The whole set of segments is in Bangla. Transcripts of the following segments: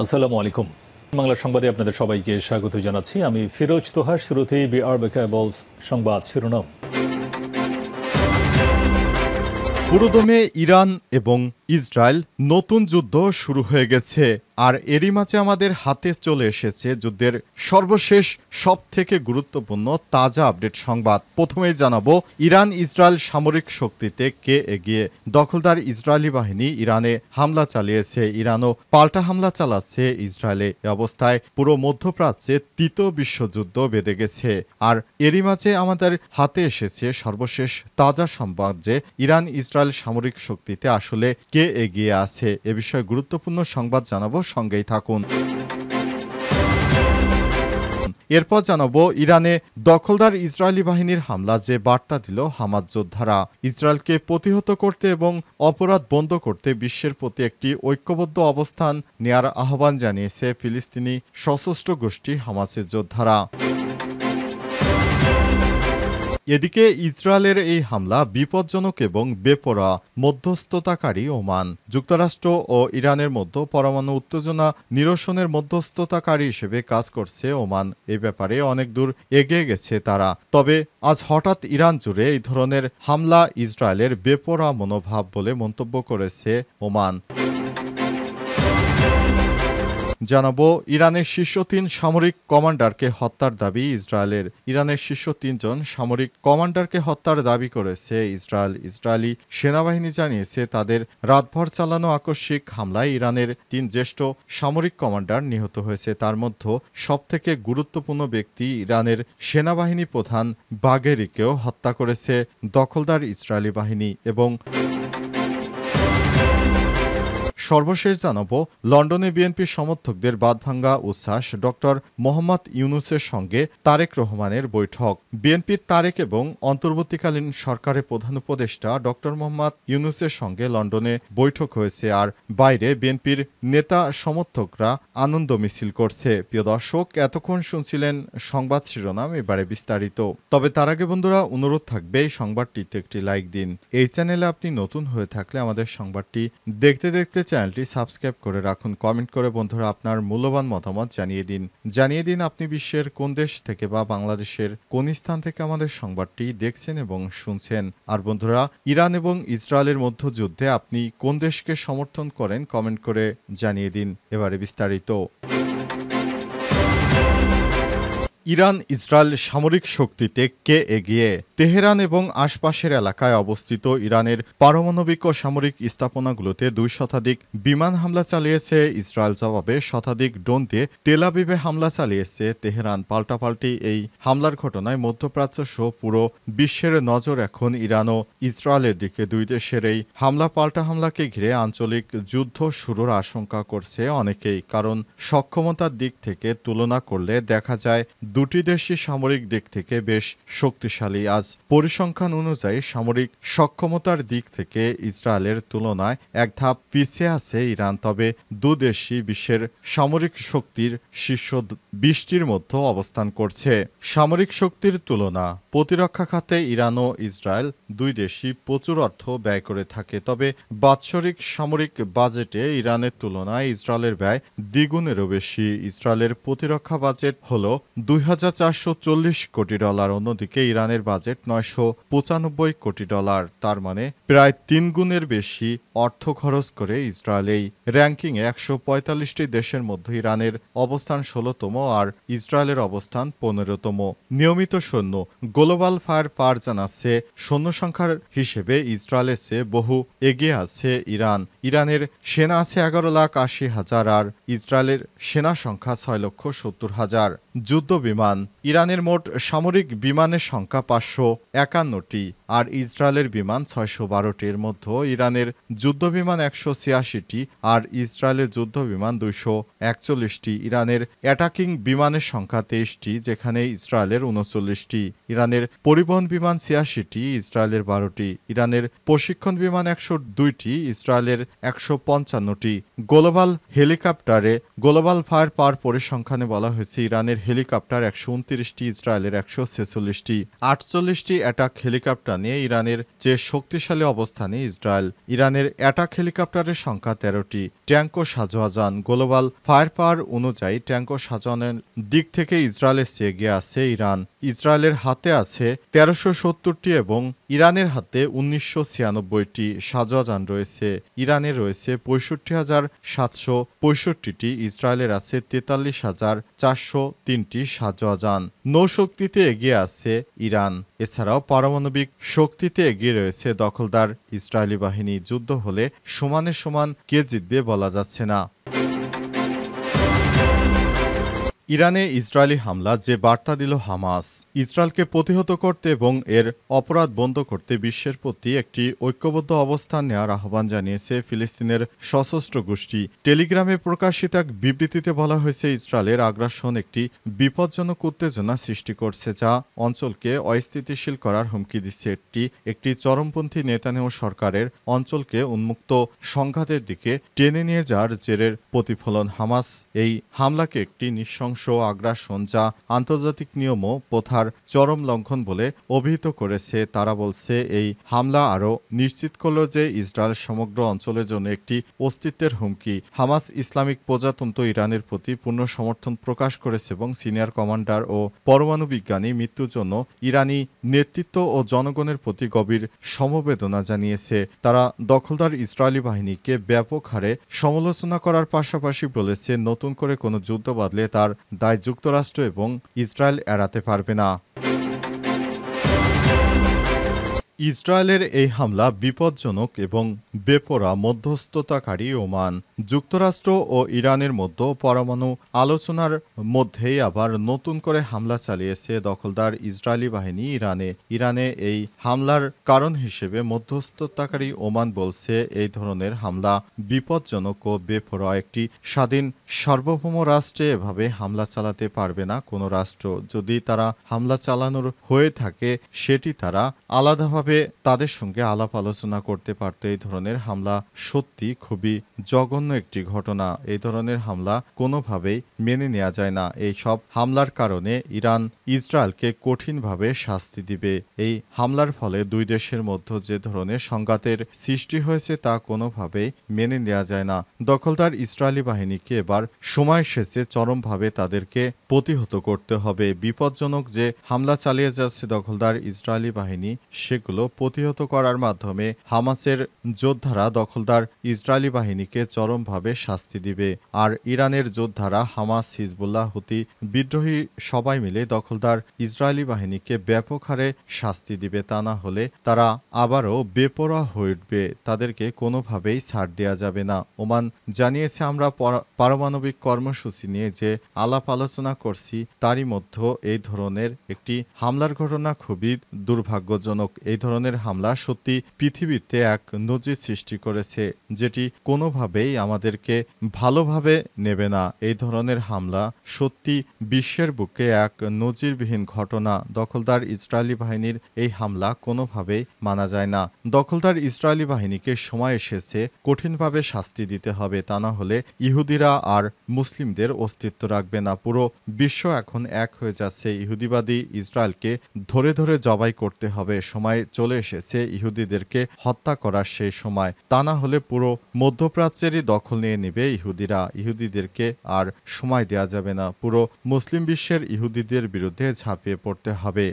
আসসালামু আলাইকুম। বাংলা সংবাদে আপনাদের সবাইকে স্বাগত জানাচ্ছি। আমি ফিরোজ তোহা। শুরুতেই বিআরবি কেবলস সংবাদ শিরোনাম। পুরোদমে ইরান এবং ইসরায়েল নতুন যুদ্ধ শুরু হয়ে গেছে, আর এরই মাঝে আমাদের হাতে চলে এসেছে যুদ্ধের সর্বশেষ সবথেকে গুরুত্বপূর্ণ তাজা আপডেট সংবাদ। প্রথমেই জানাবো ইরান ইসরায়েল সামরিক শক্তিতে কে এগিয়ে। দখলদার ইসরায়েলি বাহিনী ইরানে হামলা চালিয়েছে, ইরানও পাল্টা হামলা চালাচ্ছে ইসরায়েলে। এ অবস্থায় পুরো মধ্যপ্রাচ্যে তৃতীয় বিশ্বযুদ্ধ বেঁধে গেছে, আর এরই মাঝে আমাদের হাতে এসেছে সর্বশেষ তাজা সংবাদ যে ইরান ইসরায়েল সামরিক শক্তিতে আসলে কে এগিয়ে আছে। এ বিষয়ে গুরুত্বপূর্ণ সংবাদ জানাবো, সঙ্গেই থাকুন। এরপর জানাবো ইরানে দখলদার ইসরায়েলি বাহিনীর হামলা যে বার্তা দিল হামাস যোদ্ধারা। ইসরায়েলকে প্রতিহত করতে এবং অপরাধ বন্ধ করতে বিশ্বের প্রতি একটি ঐক্যবদ্ধ অবস্থান নেয়ার আহ্বান জানিয়েছে ফিলিস্তিনি সশস্ত্র গোষ্ঠী হামাসের যোদ্ধারা। এদিকে ইসরায়েলের এই হামলা বিপজ্জনক এবং বেপরোয়া। মধ্যস্থতাকারী ওমান। যুক্তরাষ্ট্র ও ইরানের মধ্যে পরমাণু উত্তেজনা নিরসনের মধ্যস্থতাকারী হিসেবে কাজ করছে ওমান। এই ব্যাপারে অনেক দূর এগিয়ে গেছে তারা। তবে আজ হঠাৎ ইরান জুড়ে এই ধরনের হামলা ইসরায়েলের বেপরোয়া মনোভাব বলে মন্তব্য করেছে ওমান। জানাবো ইরানের শীর্ষ ৩ সামরিক কমান্ডারকে হত্যার দাবি ইসরায়েলের। ইরানের শীর্ষ ৩ জন সামরিক কমান্ডারকে হত্যার দাবি করেছে ইসরায়েল। ইসরায়েলি সেনাবাহিনী জানিয়েছে তাদের রাতভর চালানো আকস্মিক হামলায় ইরানের ৩ জ্যেষ্ঠ সামরিক কমান্ডার নিহত হয়েছে। তার মধ্যে সবথেকে গুরুত্বপূর্ণ ব্যক্তি ইরানের সেনাবাহিনী প্রধান বাগেরিকেও হত্যা করেছে দখলদার ইসরায়েলি বাহিনী। এবং সর্বশেষ জানাবো লন্ডনে বিএনপির সমর্থকদের বাঁধভাঙ্গা উচ্ছ্বাস। ডক্টর মোহাম্মদ ইউনূসের সঙ্গে তারেক রহমানের বৈঠক। বিএনপির তারেক এবং অন্তর্বর্তীকালীন সরকারের প্রধান উপদেষ্টা ডক্টর মোহাম্মদ ইউনূসের সঙ্গে লন্ডনে বৈঠক হয়েছে, আর বাইরে বিএনপির নেতা সমর্থকরা আনন্দ মিছিল করছে। প্রিয় দর্শক, এতক্ষণ শুনছিলেন সংবাদ শিরোনাম, এবারে বিস্তারিত। তবে তার আগে বন্ধুরা অনুরোধ থাকবে এই সংবাদটিতে একটি লাইক দিন। এই চ্যানেলে আপনি নতুন হয়ে থাকলে আমাদের সংবাদটি দেখতে দেখতে চ্যানেলটি সাবস্ক্রাইব করে রাখুন। কমেন্ট করে বন্ধুরা আপনার মূল্যবান মতামত জানিয়ে দিন আপনি বিশ্বের কোন দেশ থেকে বা বাংলাদেশের কোন স্থান থেকে আমাদের সংবাদটি দেখছেন এবং শুনছেন। আর বন্ধুরা, ইরান এবং ইসরায়েলের মধ্যযুদ্ধে আপনি কোন দেশকে সমর্থন করেন কমেন্ট করে জানিয়ে দিন। এবারে বিস্তারিত। ইরান ইসরায়েল সামরিক শক্তিতে কে এগিয়ে। তেহরান এবং আশপাশের এলাকায় অবস্থিত ইরানের পারমাণবিক ও সামরিক স্থাপনাগুলোতে ২ শতাধিক বিমান হামলা চালিয়েছে ইসরায়েল। জবাবে শতাধিক ড্রোন দিয়ে তেল আবিবে হামলা চালিয়েছে তেহরান। পাল্টাপাল্টি এই হামলার ঘটনায় মধ্যপ্রাচ্য সহ পুরো বিশ্বের নজর এখন ইরান ও ইসরায়েলের দিকে। দুই দেশের এই পাল্টা হামলাকে ঘিরে আঞ্চলিক যুদ্ধ শুরুর আশঙ্কা করছে অনেকেই, কারণ সক্ষমতার দিক থেকে তুলনা করলে দেখা যায় দুটি দেশই সামরিক দিক থেকে বেশ শক্তিশালী। আজ পরিসংখ্যান অনুযায়ী সামরিক সক্ষমতার দিক থেকে ইসরায়েলের তুলনায় এক ধাপ পিছিয়ে আছে ইরান। তবে দুদেশই বিশ্বের সামরিক শক্তির শীর্ষ ২০টির মধ্যে অবস্থান করছে। সামরিক শক্তির তুলনা। প্রতিরক্ষা খাতে ইরান ও ইসরায়েল দুই দেশই প্রচুর অর্থ ব্যয় করে থাকে। তবে বাৎসরিক সামরিক বাজেটে ইরানের তুলনায় ইসরায়েলের ব্যয় দ্বিগুণেরও বেশি। ইসরায়েলের প্রতিরক্ষা বাজেট হল $২,৪৪০ কোটি। অন্যদিকে ইরানের বাজেট $৯৯৫ কোটি। তার মানে প্রায় ৩ গুণের বেশি অর্থ খরচ করে ইসরায়েল। এই র্যাঙ্কিংয়ে ১৪৫টি দেশের মধ্যে ইরানের অবস্থান ১৬তম আর ইসরায়েলের অবস্থান ১৫তম। নিয়মিত সৈন্য। গ্লোবাল ফায়ার পাওয়ার জানাচ্ছে সৈন্য সংখ্যার হিসেবে ইসরায়েলের চেয়ে বহু এগিয়ে আছে ইরান। ইরানের সেনা আছে ১১,৮০,০০০ আর ইসরায়েলের সেনা সংখ্যা ৬,৭০,০০০। যুদ্ধ বিমান। ইরানের মোট সামরিক বিমানের সংখ্যা ৫৫১টি আর ইসরায়েলের বিমান ৬১২টির মধ্যে ইরানের যুদ্ধ বিমান ১৮৬টি আর ইসরায়েলের যুদ্ধ বিমান ২৪১টি। ইরানের অ্যাটাকিং বিমানের সংখ্যা ২৩টি, যেখানে ইসরায়েলের ৩৯টি। ইরানের পরিবহন বিমান ৮৬টি, ইসরায়েলের ১২টি। ইরানের প্রশিক্ষণ বিমান ১০২টি, ইসরায়েলের ১৫৫টি। গ্লোবাল হেলিকপ্টারে গ্লোবাল ফায়ার পাওয়ার পরিসংখ্যানে বলা হয়েছে ইরানের হেলিকপ্টার ১২৯টি, ইসরায়েলের ১৪৬টি। ৪৮টি অ্যাটাক হেলিকপ্টার জানিয়ে ইরানের যে শক্তিশালী অবস্থানে ইসরায়েল। ইরানের অ্যাটাক হেলিকপ্টারের সংখ্যা ১৩টি। ট্যাঙ্কও সাজোয়া যান। গ্লোবাল ফায়ার পাওয়ার অনুযায়ী ট্যাঙ্কও সাজানোর দিক থেকে ইসরায়েলের চেয়ে এগিয়ে আছে ইরান। ইসরায়েলের হাতে আছে ১৩৭০টি এবং ইরানের হাতে ১৯৯৬টি সাজোয়া যান রয়েছে। ইরানের রয়েছে ৬৫,৭৬৫টি, ইসরায়েলের আছে ৪৩,৪০৩টি সাজোয়া যান। নৌশক্তিতে এগিয়ে আছে ইরান। এছাড়াও পারমাণবিক শক্তিতে এগিয়ে রয়েছে দখলদার ইসরায়েলি বাহিনী। যুদ্ধ হলে সমানে সমান কে জিতবে বলা যাচ্ছে না। ইরানে ইসরায়েলি হামলা যে বার্তা দিল হামাস। ইসরায়েলকে প্রতিহত করতে এবং এর অপরাধ বন্ধ করতে বিশ্বের প্রতি একটি ঐক্যবদ্ধ অবস্থান নেওয়ার আহ্বান জানিয়েছে ফিলিস্তিনের সশস্ত্র গোষ্ঠী। টেলিগ্রামে প্রকাশিত এক বিবৃতিতে বলা হয়েছে, ইসরায়েলের আগ্রাসন একটি বিপজ্জনক উত্তেজনা সৃষ্টি করছে, যা অঞ্চলকে অস্থিতিশীল করার হুমকি দিচ্ছে। একটি চরমপন্থী নেতানিয়াহু সরকারের অঞ্চলকে উন্মুক্ত সংঘাতের দিকে টেনে নিয়ে যাওয়ার জেরের প্রতিফলন। হামাস এই হামলাকে একটি নৃশংস আগ্রাসন, যা আন্তর্জাতিক নিয়ম ও প্রথার চরম লঙ্ঘন বলে অভিহিত করেছে। তারা বলছে, এই হামলা আরও নিশ্চিত করল যে ইসরায়েল সমগ্র অঞ্চলের জন্য একটি অস্তিত্বের হুমকি। হামাস ইসলামিক প্রজাতন্ত্র ইরানের প্রতি পূর্ণ সমর্থন প্রকাশ করেছে এবং সিনিয়র কমান্ডার ও পরমাণু বিজ্ঞানী মৃত্যুর জন্য ইরানি নেতৃত্ব ও জনগণের প্রতি গভীর সমবেদনা জানিয়েছে। তারা দখলদার ইসরায়েলি বাহিনীকে ব্যাপক হারে সমালোচনা করার পাশাপাশি বলেছে, নতুন করে কোনো যুদ্ধ বাঁধলে তার দায় যুক্তরাষ্ট্র এবং ইসরায়েল এড়াতে পারবে না। ইসরায়েলের এই হামলা বিপজ্জনক এবং বেপরোয়া মধ্যস্থতাকারী ওমান, যুক্তরাষ্ট্র ও ইরানের মধ্যে পরমাণু আলোচনার মধ্যেই আবার নতুন করে হামলা চালিয়েছে দখলদার ইসরায়েলি বাহিনী ইরানে এই হামলার কারণ হিসেবে মধ্যস্থতাকারী ওমান বলছে, এই ধরনের হামলা বিপজ্জনক ও বেপরোয়া। একটি স্বাধীন সার্বভৌম রাষ্ট্রে এভাবে হামলা চালাতে পারবে না কোনো রাষ্ট্র। যদি তারা হামলা চালানোর হয়ে থাকে, সেটি তারা আলাদাভাবে তাদের সঙ্গে আলাপ আলোচনা করতে পারত। এই ধরনের হামলা সত্যি খুবই জঘন্য একটি ঘটনা। এই ধরনের হামলা কোনোভাবেই মেনে নেওয়া যায় না। এই সব হামলার কারণে ইরান ইসরায়েলকে কঠিনভাবে শাস্তি দিবে। এই হামলার ফলে দুই দেশের মধ্যে যে ধরনের সংঘাতের সৃষ্টি হয়েছে তা কোনোভাবেই মেনে নেওয়া যায় না। দখলদার ইসরায়েলি বাহিনীকে এবার সময় এসেছে চরমভাবে তাদেরকে প্রতিহত করতে হবে। বিপজ্জনক যে হামলা চালিয়ে যাচ্ছে দখলদার ইসরায়েলি বাহিনী, সেগুলো প্রতিহত করার মাধ্যমে হামাসের যোদ্ধারা দখলদার ইসরায়েলি বাহিনীকে চরমভাবে শাস্তি দিবে। আর ইরানের যোদ্ধারা হামাস, হিজবুল্লাহ, হুতি বিদ্রোহী সবাই মিলে দখলদার ইসরায়েলি বাহিনীকে ব্যাপক হারে শাস্তি দিবে। তা না হলে তারা আবারও বেপরোয়া হয়ে উঠবে। তাদেরকে কোনোভাবেই ছাড় দেওয়া যাবে না। ওমান জানিয়েছে, আমরা পারমাণবিক কর্মসূচি নিয়ে যে আলাপ আলোচনা করছি, তারই মধ্যে এই ধরনের একটি হামলার ঘটনা খুবই দুর্ভাগ্যজনক। এই ধরনের হামলা সত্যি পৃথিবীতে এক নজির সৃষ্টি করেছে, যেটি কোনোভাবেই আমাদেরকে ভালোভাবে নেবে না। এই ধরনের হামলা সত্যি বিশ্বের বুকে এক নজিরবিহীন ঘটনা। দখলদার ইসরায়েলি বাহিনীর এই হামলা কোনোভাবেই মানা যায় না। দখলদার ইসরায়েলি বাহিনীকে সময় এসেছে কঠিনভাবে শাস্তি দিতে হবে। তা না হলে ইহুদিরা আর মুসলিমদের অস্তিত্ব রাখবে না। পুরো বিশ্ব এখন এক হয়ে যাচ্ছে। ইহুদিবাদী ইসরায়েলকে ধরে ধরে জবাই করতে হবে। সময় চলে এসেছে ইহুদিদেরকে হত্যা করার সেই সময়। তা না হলে পুরো মধ্যপ্রাচ্যেরই দখল নিয়ে নেবে ইহুদিরা। ইহুদিদেরকে আর সময় দেওয়া যাবে না। পুরো মুসলিম বিশ্বের ইহুদিদের বিরুদ্ধে ঝাঁপিয়ে পড়তে হবে।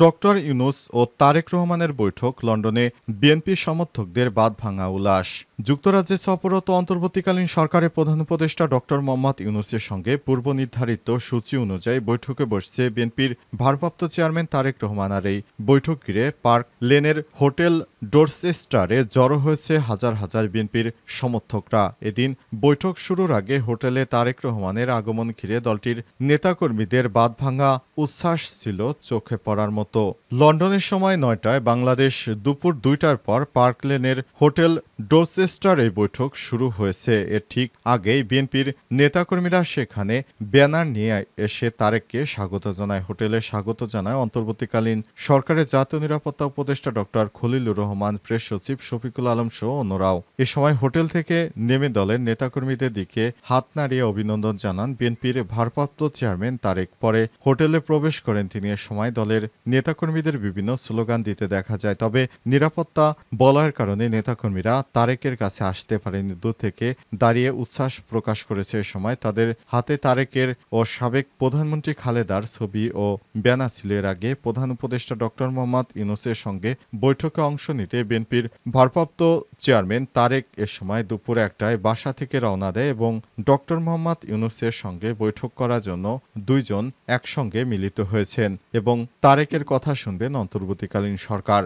ডক্টর ইউনূস ও তারেক রহমানের বৈঠক লন্ডনে বিএনপি সমর্থকদের বাঁধভাঙা উল্লাস। যুক্তরাজ্যে সফররত অন্তর্বর্তীকালীন সরকারের প্রধান উপদেষ্টা ডক্টর মোহাম্মদ ইউনূসের সঙ্গে পূর্ব নির্ধারিত সূচি অনুযায়ী বৈঠকে বসছে বিএনপির ভারপ্রাপ্ত চেয়ারম্যান তারেক রহমান। আর এই বৈঠক ঘিরে পার্ক লেনের হোটেল ডোরচেস্টারে জড়ো হয়েছে হাজার হাজার বিএনপির সমর্থকরা। এদিন বৈঠক শুরুর আগে হোটেলে তারেক রহমানের আগমন ঘিরে দলটির নেতাকর্মীদের বাঁধভাঙা উচ্ছ্বাস ছিল চোখে পড়ার মতো। লন্ডনের সময় ৯টায়, বাংলাদেশ দুপুর ২টার পর পার্ক লেনের হোটেল ডোরচেস্টার এই বৈঠক শুরু হয়েছে। এর ঠিক আগেই বিএনপির নেতাকর্মীরা সেখানে ব্যানার নিয়ে এসে তারেককে স্বাগত জানায়। হোটেলে স্বাগত জানায় অন্তর্বর্তীকালীন সরকারের জাতীয় নিরাপত্তা উপদেষ্টা ডক্টর খলিলুর রহমান, প্রেস সচিব শফিকুল আলম সহ অন্যরাও। এ সময় হোটেল থেকে নেমে দলের নেতাকর্মীদের দিকে হাত নাড়িয়ে অভিনন্দন জানান বিএনপির ভারপ্রাপ্ত চেয়ারম্যান তারেক। পরে হোটেলে প্রবেশ করেন তিনি। এ সময় দলের নেতাকর্মীদের বিভিন্ন স্লোগান দিতে দেখা যায়। তবে নিরাপত্তা বলয়ের কারণে নেতাকর্মীরা তারেকের কাছে আসতে পারেনি। দূর থেকে দাঁড়িয়ে উচ্ছ্বাস প্রকাশ করেছে। এ সময় তাদের হাতে তারেকের ও সাবেক প্রধানমন্ত্রী খালেদার ছবি ও ব্যানার ছিল। এর আগে প্রধান উপদেষ্টা ডক্টর মোহাম্মদ ইউনূসের সঙ্গে বৈঠকে অংশ নিতে বিএনপির ভারপ্রাপ্ত চেয়ারম্যান তারেক এ সময় দুপুর ১টায় বাসা থেকে রওনা দেয় এবং ডক্টর মোহাম্মদ ইউনূসের সঙ্গে বৈঠক করার জন্য দুইজন একসঙ্গে মিলিত হয়েছেন এবং তারেকের কথা শুনবেন অন্তর্বর্তীকালীন সরকার।